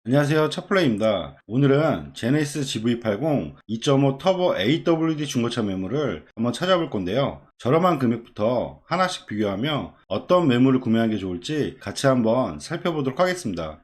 안녕하세요, 차플레이입니다. 오늘은 제네시스 GV80 2.5 터보 AWD 중고차 매물을 한번 찾아볼 건데요. 저렴한 금액부터 하나씩 비교하며 어떤 매물을 구매하는 게 좋을지 같이 한번 살펴보도록 하겠습니다.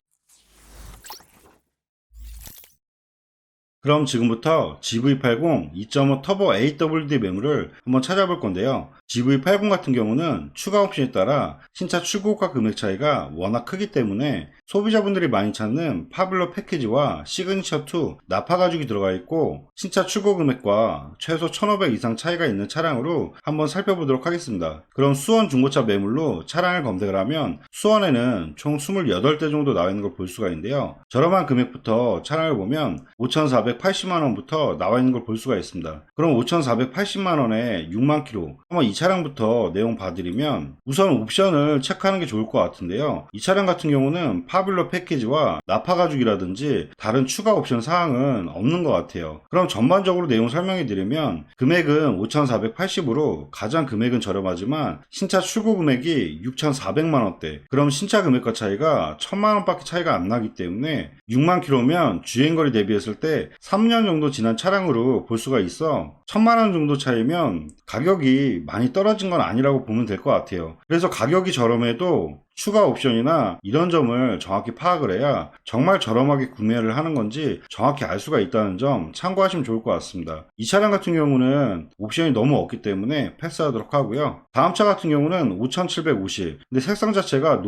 그럼 지금부터 GV80 2.5 터보 AWD 매물을 한번 찾아볼 건데요. GV80 같은 경우는 추가 옵션에 따라 신차 출고가 금액 차이가 워낙 크기 때문에 소비자분들이 많이 찾는 파블로 패키지와 시그니처2 납파 가죽이 들어가 있고 신차 출고 금액과 최소 1,500 이상 차이가 있는 차량으로 한번 살펴보도록 하겠습니다. 그럼 수원 중고차 매물로 차량을 검색을 하면 수원에는 총 28대 정도 나와 있는 걸 볼 수가 있는데요. 저렴한 금액부터 차량을 보면 5,480만원부터 나와 있는 걸 볼 수가 있습니다. 그럼 5,480만원에 6만 킬로, 한번 이 차량부터 내용 봐드리면 우선 옵션을 체크하는 게 좋을 것 같은데요. 이 차량 같은 경우는 파블로 패키지와 납파 가죽이라든지 다른 추가 옵션 사항은 없는 것 같아요. 그럼 전반적으로 내용 설명해 드리면 금액은 5,480으로 가장 금액은 저렴하지만 신차 출고 금액이 6,400만원대, 그럼 신차 금액과 차이가 1,000만원밖에 차이가 안 나기 때문에 6만 킬로면 주행거리 대비했을 때 3년 정도 지난 차량으로 볼 수가 있어 1,000만원 정도 차이면 가격이 많이 떨어진 건 아니라고 보면 될 것 같아요. 그래서 가격이 저렴해도 추가 옵션이나 이런 점을 정확히 파악을 해야 정말 저렴하게 구매를 하는 건지 정확히 알 수가 있다는 점 참고하시면 좋을 것 같습니다. 이 차량 같은 경우는 옵션이 너무 없기 때문에 패스하도록 하고요. 다음 차 같은 경우는 5,750, 근데 색상 자체가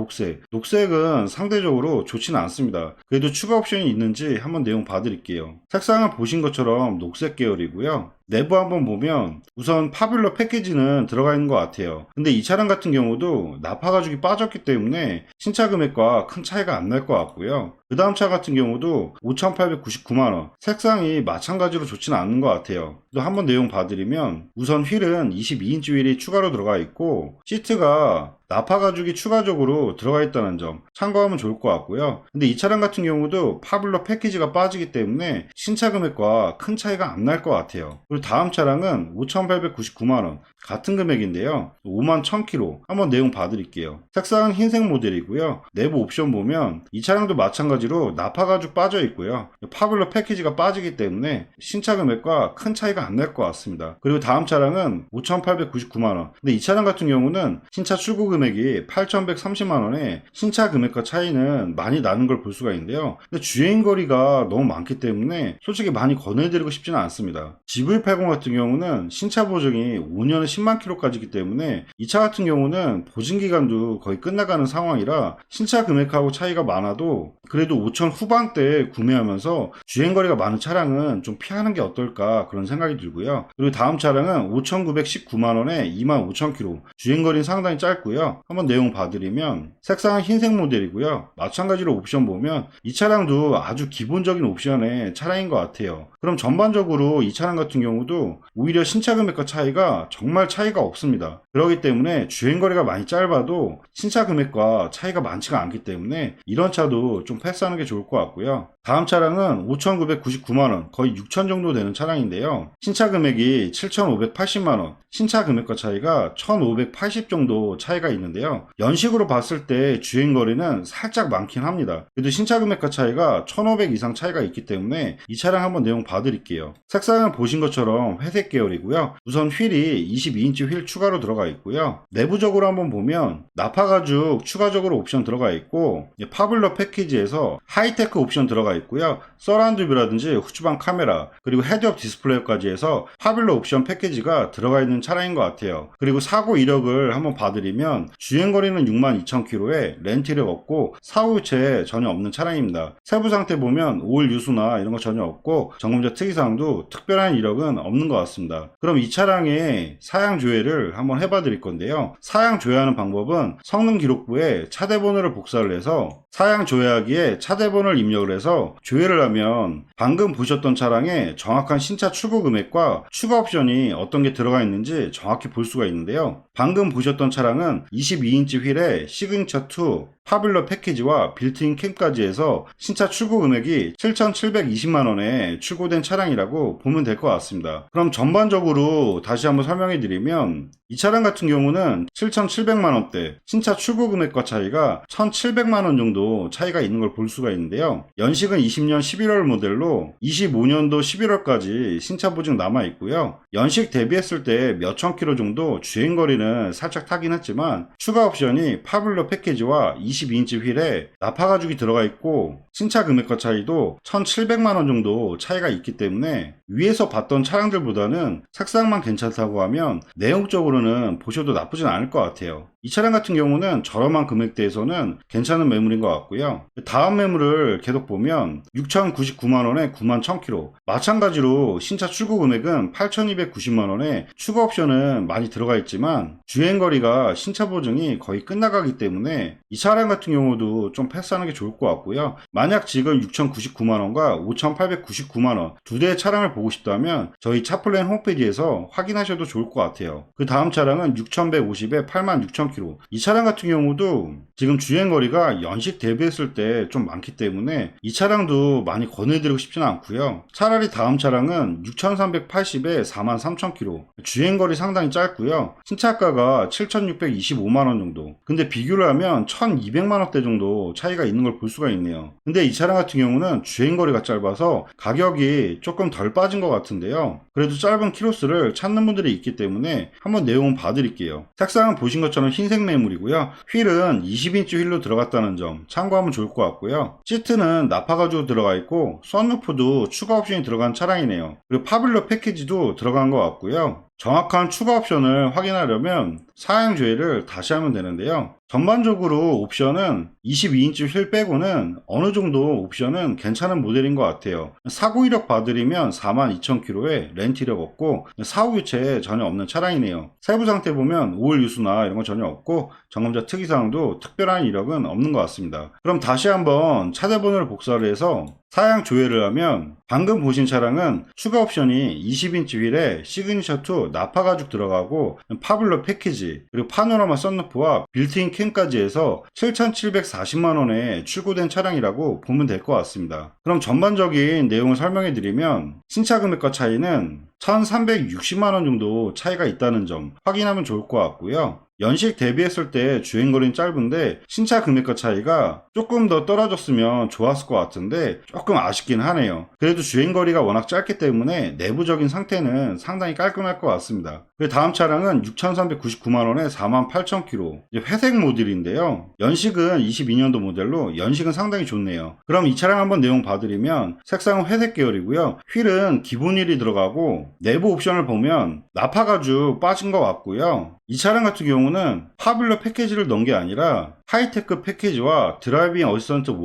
녹색은 상대적으로 좋지는 않습니다. 그래도 추가 옵션이 있는지 한번 내용 봐드릴게요. 색상을 보신 것처럼 녹색 계열이고요. 내부 한번 보면 우선 파뷸러 패키지는 들어가 있는 것 같아요. 근데 이 차량 같은 경우도 납파 가죽이 빠졌기 때문에 신차 금액과 큰 차이가 안 날 것 같고요. 그 다음 차 같은 경우도 5,899만원, 색상이 마찬가지로 좋지는 않은 것 같아요. 또 한번 내용 봐드리면 우선 휠은 22인치 휠이 추가로 들어가 있고 시트가 납파 가죽이 추가적으로 들어가 있다는 점 참고하면 좋을 것 같고요. 근데 이 차량 같은 경우도 파블로 패키지가 빠지기 때문에 신차 금액과 큰 차이가 안 날 것 같아요. 그리고 다음 차량은 5,899만원, 같은 금액인데요. 5만 1,000km 한번 내용 봐드릴게요. 색상은 흰색 모델이고요. 내부 옵션 보면 이 차량도 마찬가지로 납파 가죽 빠져 있고요. 파블로 패키지가 빠지기 때문에 신차 금액과 큰 차이가 안 날 것 같습니다. 그리고 다음 차량은 5,899만원, 근데 이 차량 같은 경우는 신차 출고 금액이 8,130만원에 신차 금액과 차이는 많이 나는 걸 볼 수가 있는데요. 근데 주행거리가 너무 많기 때문에 솔직히 많이 권해드리고 싶지는 않습니다. GV80 같은 경우는 신차 보증이 5년에 10만 킬로까지기 때문에 이 차 같은 경우는 보증 기간도 거의 끝나가는 상황이라 신차 금액하고 차이가 많아도 그래도 5천 후반대에 구매하면서 주행거리가 많은 차량은 좀 피하는 게 어떨까 그런 생각이 들고요. 그리고 다음 차량은 5,919만원에 25,000km, 주행거리는 상당히 짧고요. 한번 내용 봐드리면 색상은 흰색 모델이고요. 마찬가지로 옵션 보면 이 차량도 아주 기본적인 옵션의 차량인 것 같아요. 그럼 전반적으로 이 차량 같은 경우도 오히려 신차 금액과 차이가 정말 차이가 없습니다. 그렇기 때문에 주행거리가 많이 짧아도 신차 금액과 차이가 많지가 않기 때문에 이런 차도 좀 패스하는 게 좋을 것 같고요. 다음 차량은 5,999만원, 거의 6천 정도 되는 차량인데요. 신차 금액이 7,580만원, 신차 금액과 차이가 1,580 정도 차이가 있는데요. 연식으로 봤을 때 주행거리는 살짝 많긴 합니다. 그래도 신차 금액과 차이가 1,500 이상 차이가 있기 때문에 이 차량 한번 내용 봐드릴게요. 색상을 보신 것처럼 회색 계열이고요. 우선 휠이 22인치 휠 추가로 들어가 있고요. 내부적으로 한번 보면 납파 가죽 추가적으로 옵션 들어가 있고 파블러 패키지에서 하이테크 옵션 들어가 있고요. 서라운드 뷰라든지 후추방 카메라 그리고 헤드업 디스플레이까지 해서 파블러 옵션 패키지가 들어가 있는 차량인 것 같아요. 그리고 사고 이력을 한번 봐드리면 주행거리는 62,000km에 렌트 이력 없고 사고 유체 전혀 없는 차량입니다. 세부 상태 보면 오일 유수나 이런 거 전혀 없고 점검자 특이사항도 특별한 이력은 없는 것 같습니다. 그럼 이 차량의 사양 조회를 한번 해봐 드릴 건데요. 사양 조회하는 방법은 성능 기록부에 차대 번호를 복사를 해서 사양 조회하기에 차대 번호를 입력을 해서 조회를 하면 방금 보셨던 차량의 정확한 신차 출고 금액과 추가 옵션이 어떤 게 들어가 있는지 정확히 볼 수가 있는데요. 방금 보셨던 차량은 22인치 휠에 시그니처2 파블러 패키지와 빌트인 캠까지 해서 신차 출고 금액이 7,720만원에 출고된 차량이라고 보면 될 것 같습니다. 그럼 전반적으로 다시 한번 설명해 드리면 이 차량 같은 경우는 7,700만원대, 신차 출고 금액과 차이가 1,700만원 정도 차이가 있는 걸 볼 수가 있는데요. 연식은 20년 11월 모델로 25년도 11월까지 신차 보증 남아 있고요. 연식 대비했을 때 몇천 킬로 정도 주행거리는 살짝 타긴 했지만 추가 옵션이 파블러 패키지와 22인치 휠에 나파 가죽이 들어가 있고 신차 금액과 차이도 1,700만원 정도 차이가 있기 때문에 위에서 봤던 차량들보다는 색상만 괜찮다고 하면 내용적으로는 보셔도 나쁘진 않을 것 같아요. 이 차량 같은 경우는 저렴한 금액대에서는 괜찮은 매물인 것 같고요. 다음 매물을 계속 보면 6,099만원에 91,000km, 마찬가지로 신차 출고 금액은 8,290만원에 추가 옵션은 많이 들어가 있지만 주행거리가 신차 보증이 거의 끝나가기 때문에 이 차량 같은 경우도 좀 패스하는 게 좋을 것 같고요. 만약 지금 6,099만원과 5,899만원 두 대의 차량을 보고 싶다면 저희 차플랜 홈페이지에서 확인하셔도 좋을 것 같아요. 그 다음 차량은 6,150에 86,000km. 이 차량 같은 경우도 지금 주행거리가 연식 대비했을 때 좀 많기 때문에 이 차량도 많이 권해드리고 싶지는 않고요. 차라리 다음 차량은 6,380에 43,000km. 주행거리 상당히 짧고요. 신차가가 7,625만원 정도. 근데 비교를 하면 1,200만원대 정도 차이가 있는 걸 볼 수가 있네요. 근데 이 차량 같은 경우는 주행거리가 짧아서 가격이 조금 덜 빠진 것 같은데요. 그래도 짧은 키로수를 찾는 분들이 있기 때문에 한번 내용은 봐드릴게요. 색상은 보신 것처럼 흰색 매물이고요. 휠은 20인치 휠로 들어갔다는 점 참고하면 좋을 것 같고요. 시트는 나파 가죽으로 들어가 있고 썬루프도 추가 옵션이 들어간 차량이네요. 그리고 파블러 패키지도 들어간 것 같고요. 정확한 추가 옵션을 확인하려면 사양 조회를 다시 하면 되는데요. 전반적으로 옵션은 22인치 휠 빼고는 어느 정도 옵션은 괜찮은 모델인 것 같아요. 사고 이력 봐드리면 42,000km에 렌트 이력 없고 사후 교체 전혀 없는 차량이네요. 세부 상태 보면 오일 유수나 이런 거 전혀 없고 점검자 특이사항도 특별한 이력은 없는 것 같습니다. 그럼 다시 한번 차대번호를 복사를 해서 사양 조회를 하면 방금 보신 차량은 추가 옵션이 20인치 휠에 시그니처2 나파 가죽 들어가고 파블러 패키지 그리고 파노라마 썬루프와 빌트인 캠까지 해서 7,740만원에 출고된 차량이라고 보면 될 것 같습니다. 그럼 전반적인 내용을 설명해 드리면 신차 금액과 차이는 1,360만원 정도 차이가 있다는 점 확인하면 좋을 것 같고요. 연식 대비했을 때 주행거리는 짧은데 신차 금액과 차이가 조금 더 떨어졌으면 좋았을 것 같은데 조금 아쉽긴 하네요. 그래도 주행거리가 워낙 짧기 때문에 내부적인 상태는 상당히 깔끔할 것 같습니다. 다음 차량은 6,399만원에 48,000km 회색 모델인데요. 연식은 22년도 모델로 연식은 상당히 좋네요. 그럼 이 차량 한번 내용 봐드리면 색상은 회색 계열이고요. 휠은 기본 휠이 들어가고 내부 옵션을 보면 나파 가죽 빠진 것 같고요. 이 차량 같은 경우는 파블러 패키지를 넣은 게 아니라 하이테크 패키지와 드라이빙 어시스턴트 1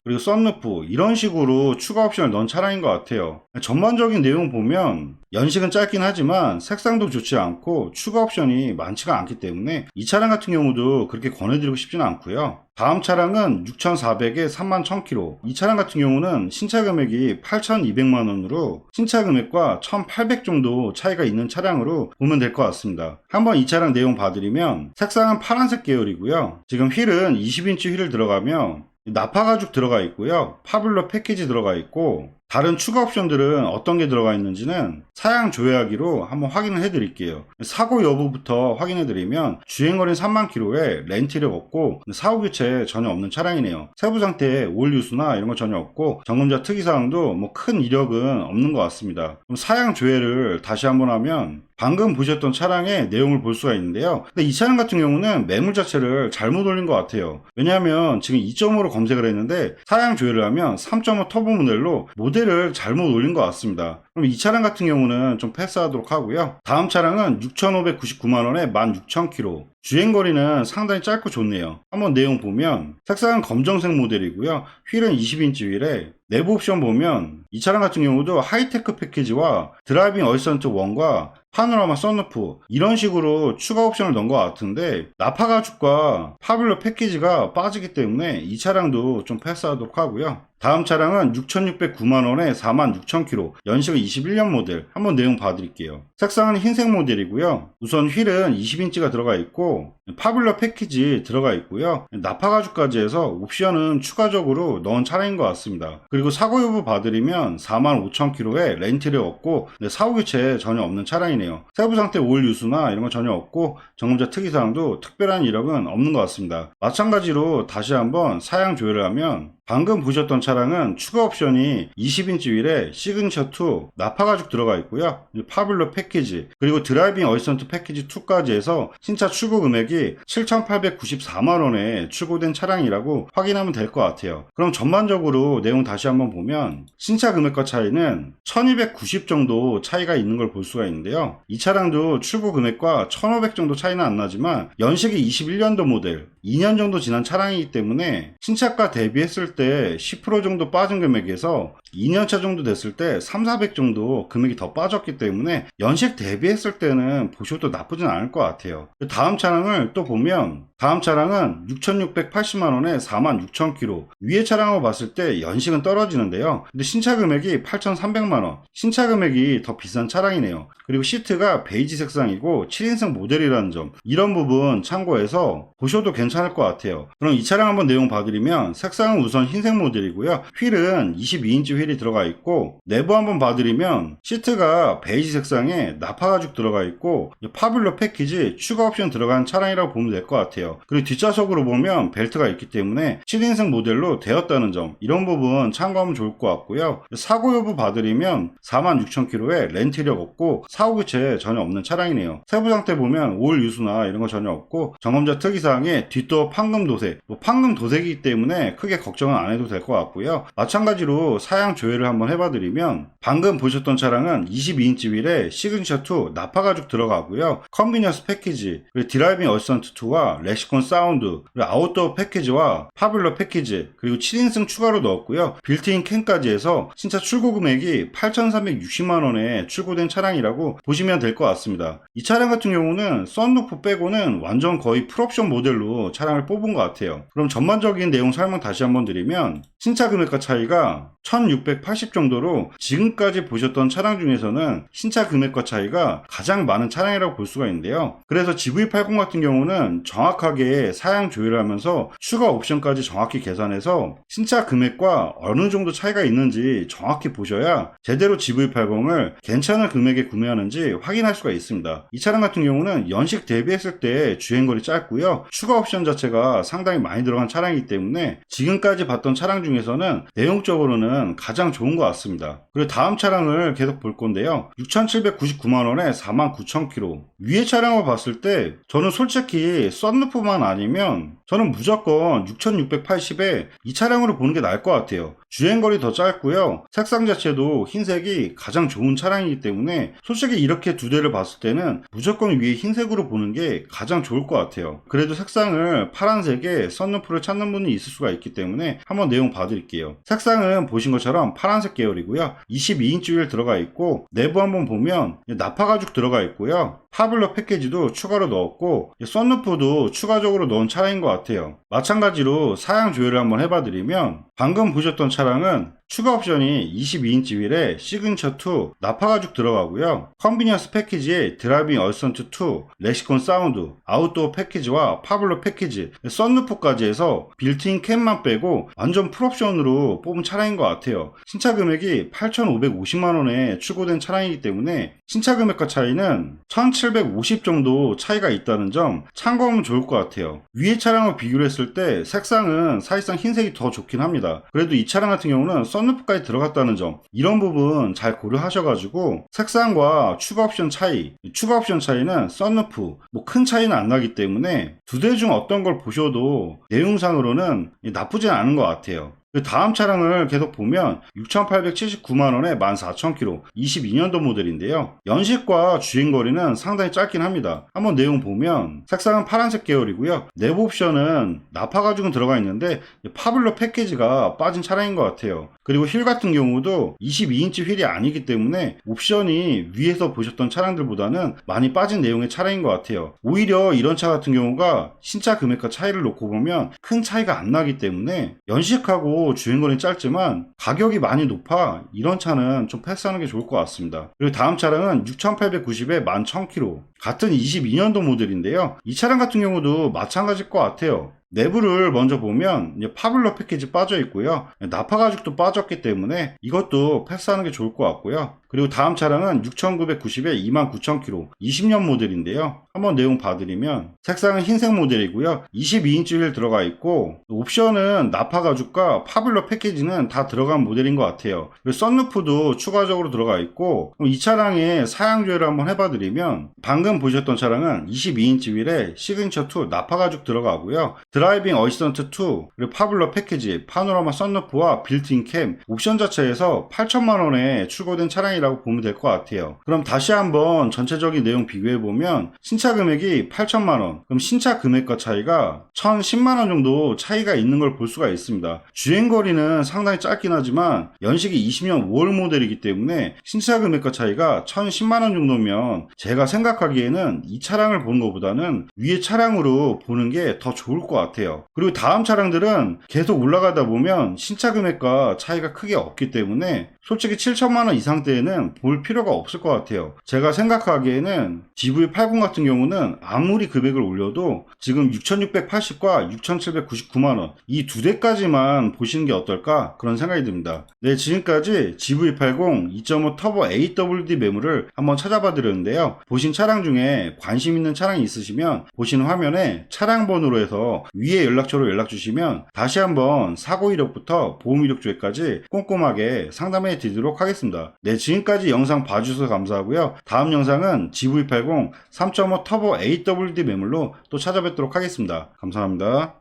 그리고 썬루프 이런 식으로 추가 옵션을 넣은 차량인 것 같아요. 전반적인 내용 보면 연식은 짧긴 하지만 색상도 좋지 않고 추가 옵션이 많지가 않기 때문에 이 차량 같은 경우도 그렇게 권해드리고 싶지는 않고요. 다음 차량은 6,400에 31,000km. 이 차량 같은 경우는 신차 금액이 8,200만원으로 신차 금액과 1,800 정도 차이가 있는 차량으로 보면 될 것 같습니다. 한번 이 차량 내용 봐드리면 색상은 파란색 계열이고요. 지금 휠은 20인치 휠을 들어가며 나파 가죽 들어가 있고요. 파블러 패키지 들어가 있고 다른 추가 옵션들은 어떤 게 들어가 있는지는 사양 조회하기로 한번 확인을 해 드릴게요. 사고 여부부터 확인해 드리면 주행거리는 3만 km에 렌트 이력 없고 사후 교체 전혀 없는 차량이네요. 세부 상태에 오일 유수나 이런 거 전혀 없고 점검자 특이사항도 뭐 큰 이력은 없는 것 같습니다. 그럼 사양 조회를 다시 한번 하면 방금 보셨던 차량의 내용을 볼 수가 있는데요. 근데 이 차량 같은 경우는 매물 자체를 잘못 올린 것 같아요. 왜냐하면 지금 2.5로 검색을 했는데 사양 조회를 하면 3.5 터보 모델로 모델을 잘못 올린 것 같습니다. 그럼 이 차량 같은 경우는 좀 패스하도록 하고요. 다음 차량은 6,599만원에 16,000km. 주행거리는 상당히 짧고 좋네요. 한번 내용 보면 색상은 검정색 모델이고요. 휠은 20인치 휠에 내부 옵션 보면 이 차량 같은 경우도 하이테크 패키지와 드라이빙 어시스턴트 1과 파노라마 썬루프 이런 식으로 추가 옵션을 넣은 것 같은데 나파 가죽과 파블러 패키지가 빠지기 때문에 이 차량도 좀 패스하도록 하고요. 다음 차량은 6,609만원에 46,000km 연식은 21년 모델 한번 내용 봐드릴게요. 색상은 흰색 모델이고요. 우선 휠은 20인치가 들어가 있고 파블러 패키지 들어가 있고요. 납파 가죽까지 해서 옵션은 추가적으로 넣은 차량인 것 같습니다. 그리고 사고 여부 봐드리면 45,000km에 렌트를 얻고 사후 교체 전혀 없는 차량이네요. 세부 상태 오일 유수나 이런 거 전혀 없고 점검자 특이사항도 특별한 이력은 없는 것 같습니다. 마찬가지로 다시 한번 사양 조회를 하면 방금 보셨던 차량은 추가 옵션이 20인치 휠에 시그니처2 납파 가죽 들어가 있고요. 파블러 패키지 그리고 드라이빙 어시스턴트 패키지 2까지 해서 신차 출고 금액이 7,894만원에 출고된 차량이라고 확인하면 될 것 같아요. 그럼 전반적으로 내용 다시 한번 보면 신차 금액과 차이는 1290 정도 차이가 있는 걸 볼 수가 있는데요. 이 차량도 출고 금액과 1500 정도 차이는 안 나지만 연식이 21년도 모델 2년 정도 지난 차량이기 때문에 신차가 대비했을 때 10% 정도 빠진 금액에서 2년차 정도 됐을 때 3,400 정도 금액이 더 빠졌기 때문에 연식 대비했을 때는 보셔도 나쁘진 않을 것 같아요. 다음 차량을 또 보면 다음 차량은 6,680만원에 46,000km 위에 차량을 봤을 때 연식은 떨어지는데요. 근데 신차 금액이 8,300만원 신차 금액이 더 비싼 차량이네요. 그리고 시트가 베이지 색상이고 7인승 모델이라는 점 이런 부분 참고해서 보셔도 괜찮을 것 같아요. 그럼 이 차량 한번 내용 봐드리면 색상은 우선 흰색 모델이고요. 휠은 22인치 휠이 들어가 있고 내부 한번 봐드리면 시트가 베이지 색상에 납파 가죽 들어가 있고 파블러 패키지 추가 옵션 들어간 차량이라고 보면 될 것 같아요. 그리고 뒷좌석으로 보면 벨트가 있기 때문에 7인승 모델로 되었다는 점 이런 부분 참고하면 좋을 것 같고요. 사고 여부 봐드리면 46,000km에 렌트 이력 없고 사후 교체 전혀 없는 차량이네요. 세부 상태 보면 오일 유수나 이런 거 전혀 없고 점검자 특이사항에 뒷도어 판금 도색 판금 도색이기 때문에 크게 걱정은 안 해도 될 것 같고요. 마찬가지로 사양 조회를 한번 해봐드리면 방금 보셨던 차량은 22인치 휠에 시그니처2 납파 가죽 들어가고요. 컨비니언스 패키지 그리고 드라이빙 어시스턴트 2와 렉시콘 사운드 그리고 아웃도어 패키지와 파블러 패키지 그리고 7인승 추가로 넣었고요. 빌트인 캠까지 해서 신차 출고 금액이 8,360만원에 출고된 차량이라고 보시면 될 것 같습니다. 이 차량 같은 경우는 썬루프 빼고는 완전 거의 풀옵션 모델로 차량을 뽑은 것 같아요. 그럼 전반적인 내용 설명 다시 한번 드리면 신차 금액과 차이가 1,680 정도로 지금까지 보셨던 차량 중에서는 신차 금액과 차이가 가장 많은 차량이라고 볼 수가 있는데요. 그래서 GV80 같은 경우는 정확하게 사양 조회를 하면서 추가 옵션까지 정확히 계산해서 신차 금액과 어느 정도 차이가 있는지 정확히 보셔야 제대로 GV80을 괜찮은 금액에 구매하는지 확인할 수가 있습니다. 이 차량 같은 경우는 연식 대비했을 때 주행거리 짧고요. 추가 옵션 자체가 상당히 많이 들어간 차량이기 때문에 지금까지 봤던 차량 중에서는 내용적으로는 가장 좋은 것 같습니다. 그리고 다음 차량을 계속 볼 건데요. 6,799만원에 49,000km 위에 차량을 봤을 때 저는 솔직히 썬루프만 아니면 저는 무조건 6,680에 이 차량으로 보는 게 나을 것 같아요. 주행거리 더 짧고요. 색상 자체도 흰색이 가장 좋은 차량이기 때문에 솔직히 이렇게 두 대를 봤을 때는 무조건 위에 흰색으로 보는 게 가장 좋을 것 같아요. 그래도 색상을 파란색에 썬루프를 찾는 분이 있을 수가 있기 때문에 한번 내용 봐드릴게요. 색상은 보신 것처럼 파란색 계열이고요. 22인치 휠 들어가 있고 내부 한번 보면 납파 가죽 들어가 있고요. 파블러 패키지도 추가로 넣었고 썬루프도 추가적으로 넣은 차량인 것 같아요. 마찬가지로 사양 조회를 한번 해봐드리면 방금 보셨던 차량은 추가 옵션이 22인치 휠에 시그니처2 납파 가죽 들어가고요. 컨비니언스 패키지에 드라이빙 어시스턴트 2, 렉시콘 사운드, 아웃도어 패키지와 파블러 패키지, 썬루프까지 해서 빌트인 캠만 빼고 완전 풀옵션으로 뽑은 차량인 것 같아요. 신차 금액이 8,550만원에 출고된 차량이기 때문에 신차 금액과 차이는 1,750 정도 차이가 있다는 점 참고하면 좋을 것 같아요. 위의 차량을 비교를 했을 때 색상은 사실상 흰색이 더 좋긴 합니다. 그래도 이 차량 같은 경우는 썬루프까지 들어갔다는 점 이런 부분 잘 고려하셔가지고 색상과 추가 옵션 차이는 썬루프 큰 차이는 안 나기 때문에 두 대 중 어떤 걸 보셔도 내용상으로는 나쁘진 않은 것 같아요. 그 다음 차량을 계속 보면 6,879만원에 14,000km 22년도 모델인데요. 연식과 주행거리는 상당히 짧긴 합니다. 한번 내용 보면 색상은 파란색 계열이고요. 내부 옵션은 납파 가죽은 들어가 있는데 파블러 패키지가 빠진 차량인 것 같아요. 그리고 휠 같은 경우도 22인치 휠이 아니기 때문에 옵션이 위에서 보셨던 차량들보다는 많이 빠진 내용의 차량인 것 같아요. 오히려 이런 차 같은 경우가 신차 금액과 차이를 놓고 보면 큰 차이가 안 나기 때문에 연식하고 빠르고 주행거리는 짧지만 가격이 많이 높아 이런 차는 좀 패스하는 게 좋을 것 같습니다. 그리고 다음 차량은 6890에 11,000km 같은 22년도 모델인데요. 이 차량 같은 경우도 마찬가지일 것 같아요. 내부를 먼저 보면 파블러 패키지 빠져 있고요. 나파 가죽도 빠졌기 때문에 이것도 패스하는 게 좋을 것 같고요. 그리고 다음 차량은 6990에 29,000km 20년 모델인데요. 한번 내용 봐드리면 색상은 흰색 모델이고요. 22인치 휠 들어가 있고 옵션은 나파 가죽과 파블러 패키지는 다 들어간 모델인 것 같아요. 그리고 썬루프도 추가적으로 들어가 있고 이 차량의 사양 조회를 한번 해봐드리면 방금 보셨던 차량은 22인치 휠에 시그니처 2 나파 가죽 들어가고요. 드라이빙 어시스턴트 2 그리고 파블러 패키지, 파노라마 썬루프와 빌트인 캠 옵션 자체에서 8천만원에 출고된 차량이라고 보면 될 것 같아요. 그럼 다시 한번 전체적인 내용 비교해보면 신차 금액이 8천만원, 그럼 신차 금액과 차이가 1,010만원 정도 차이가 있는 걸 볼 수가 있습니다. 주행거리는 상당히 짧긴 하지만 연식이 20년 5월 모델이기 때문에 신차 금액과 차이가 1,010만원 정도면 제가 생각하기에는 이 차량을 보는 것보다는 위에 차량으로 보는 게 더 좋을 것 같아요. 그리고 다음 차량들은 계속 올라가다 보면 신차 금액과 차이가 크게 없기 때문에 솔직히 7천만원 이상대에는 볼 필요가 없을 것 같아요. 제가 생각하기에는 GV80 같은 경우는 아무리 금액을 올려도 지금 6,680과 6,799만원 이 두 대까지만 보시는 게 어떨까 그런 생각이 듭니다. 네, 지금까지 GV80 2.5 터보 AWD 매물을 한번 찾아봐 드렸는데요. 보신 차량 중에 관심 있는 차량이 있으시면 보시는 화면에 차량 번호로 해서 위에 연락처로 연락 주시면 다시 한번 사고 이력부터 보험 이력 조회까지 꼼꼼하게 상담해 드리도록 하겠습니다. 네, 지금까지 영상 봐주셔서 감사하고요. 다음 영상은 GV80 3.5 터보 AWD 매물로 또 찾아뵙도록 하겠습니다. 감사합니다.